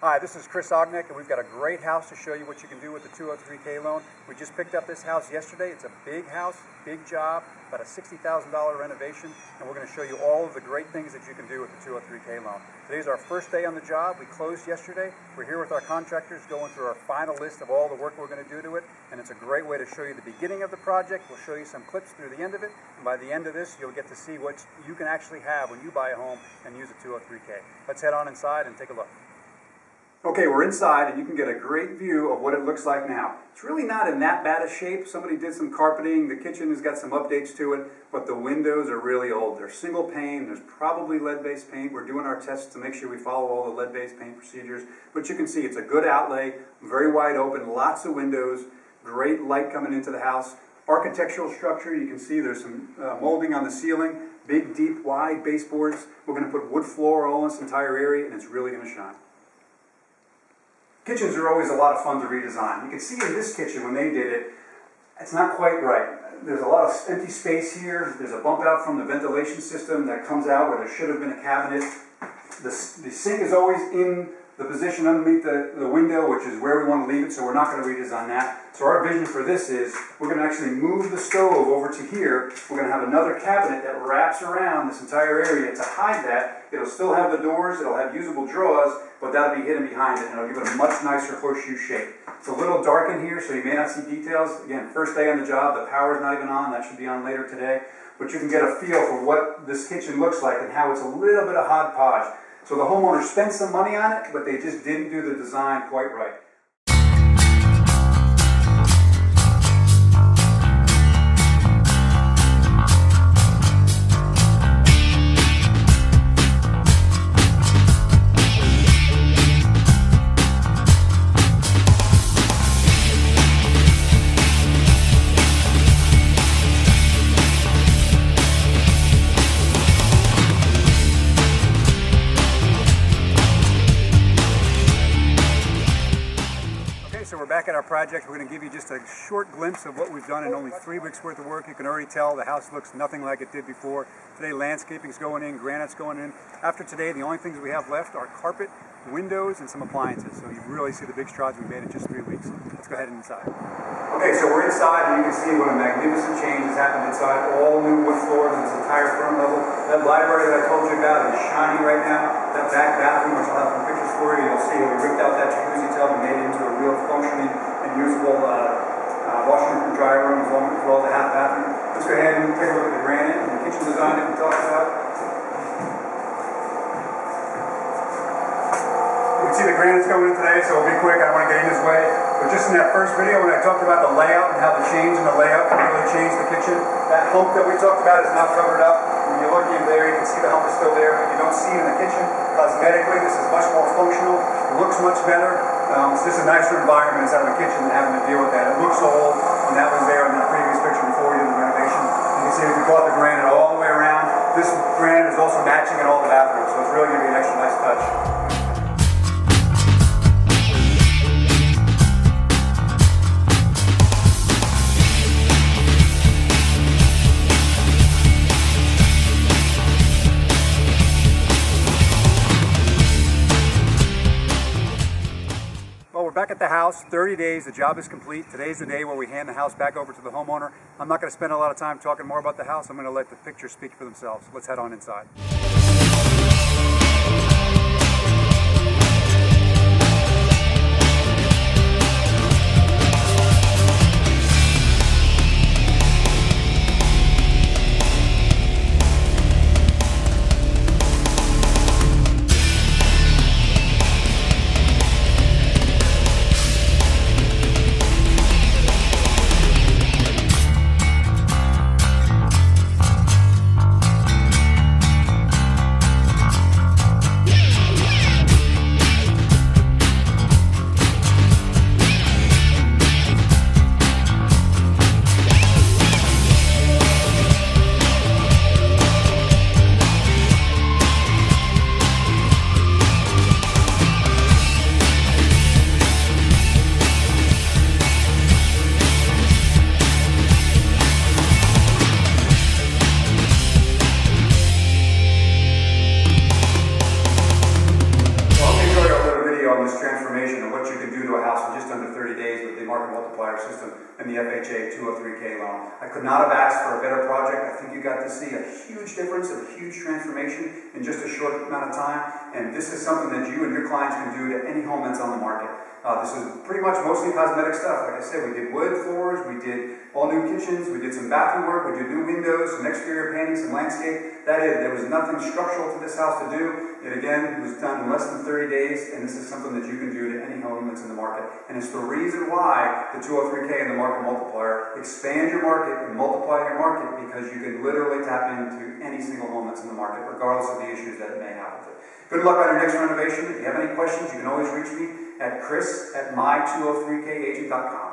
Hi, this is Chris Ognick, and we've got a great house to show you what you can do with the 203K loan. We just picked up this house yesterday. It's a big house, big job, about a $60,000 renovation, and we're going to show you all of the great things that you can do with the 203K loan. Today's our first day on the job. We closed yesterday. We're here with our contractors going through our final list of all the work we're going to do to it, and it's a great way to show you the beginning of the project. We'll show you some clips through the end of it, and by the end of this, you'll get to see what you can actually have when you buy a home and use a 203K. Let's head on inside and take a look. Okay, we're inside and you can get a great view of what it looks like now. It's really not in that bad a shape. Somebody did some carpeting, the kitchen has got some updates to it, but the windows are really old. They're single pane, there's probably lead-based paint. We're doing our tests to make sure we follow all the lead-based paint procedures, but you can see it's a good outlay, very wide open, lots of windows, great light coming into the house. Architectural structure, you can see there's some molding on the ceiling, big, deep, wide baseboards. We're going to put wood floor all in this entire area and it's really going to shine. Kitchens are always a lot of fun to redesign. You can see in this kitchen when they did it, it's not quite right. There's a lot of empty space here. There's a bump out from the ventilation system that comes out where there should have been a cabinet. The sink is always in the position underneath the window, which is where we want to leave it, so we're not going to redesign that. So our vision for this is we're going to actually move the stove over to here. We're going to have another cabinet that wraps around this entire area to hide that. It'll still have the doors, it'll have usable drawers, but that'll be hidden behind it, and it'll give it a much nicer horseshoe shape. It's a little dark in here, so you may not see details. Again, first day on the job, the power's not even on. That should be on later today. But you can get a feel for what this kitchen looks like and how it's a little bit of hodgepodge. So the homeowner spent some money on it, but they just didn't do the design quite right. So we're back at our project. We're going to give you just a short glimpse of what we've done in only 3 weeks worth of work. You can already tell the house looks nothing like it did before. Today landscaping's going in, granite's going in. After today, the only things we have left are carpet, windows, and some appliances. So you really see the big strides we made in just 3 weeks. Let's go ahead and inside. Okay, so we're inside and you can see what a magnificent change has happened inside. All new wood floors in this entire front level. That library that I told you about is shining right now. That back bathroom, which I'll have some pictures for you, you'll see how we ripped out that jacuzzi tub and made it into a real functioning and usable washroom and dryer room as well as a half bathroom. Let's go ahead and take a look at the granite and the kitchen design that we talked about. You can see the granite's going in today, so it'll be quick. I don't want to get in his way. But just in that first video when I talked about the layout and how the change in the layout can really change the kitchen, that hump that we talked about is not covered up. When you look in there, you can see the hump is still there, but you don't see it in the kitchen. Cosmetically, this is much more functional. It looks much better. It's just a nicer environment inside of a kitchen than having to deal with that. It looks old when that was there in that previous picture before we did the renovation. You can see we brought the granite all the way around. This granite is also matching in all the bathrooms, so it's really going to be an extra nice touch. Well, we're back at the house, 30 days, the job is complete. Today's the day where we hand the house back over to the homeowner. I'm not going to spend a lot of time talking more about the house. I'm going to let the pictures speak for themselves. Let's head on inside. FHA 203K loan. I could not have asked for a better project. I think you got to see a huge difference, a huge transformation in just a short amount of time. And this is something that you and your clients can do to any home that's on the market. This is pretty much mostly cosmetic stuff. Like I said, we did wood floors, we did all new kitchens, we did some bathroom work, we did new windows, some exterior painting, some landscape. There was nothing structural to this house to do. It again was done in less than 30 days, and this is something that you can do to any home that's in the market. And it's the reason why the 203K and the market multiplier expand your market and multiply your market, because you can literally tap into any single home that's in the market, regardless of the issues that it may have with it. Good luck on your next renovation. If you have any questions, you can always reach me at chris@my203kagent.com.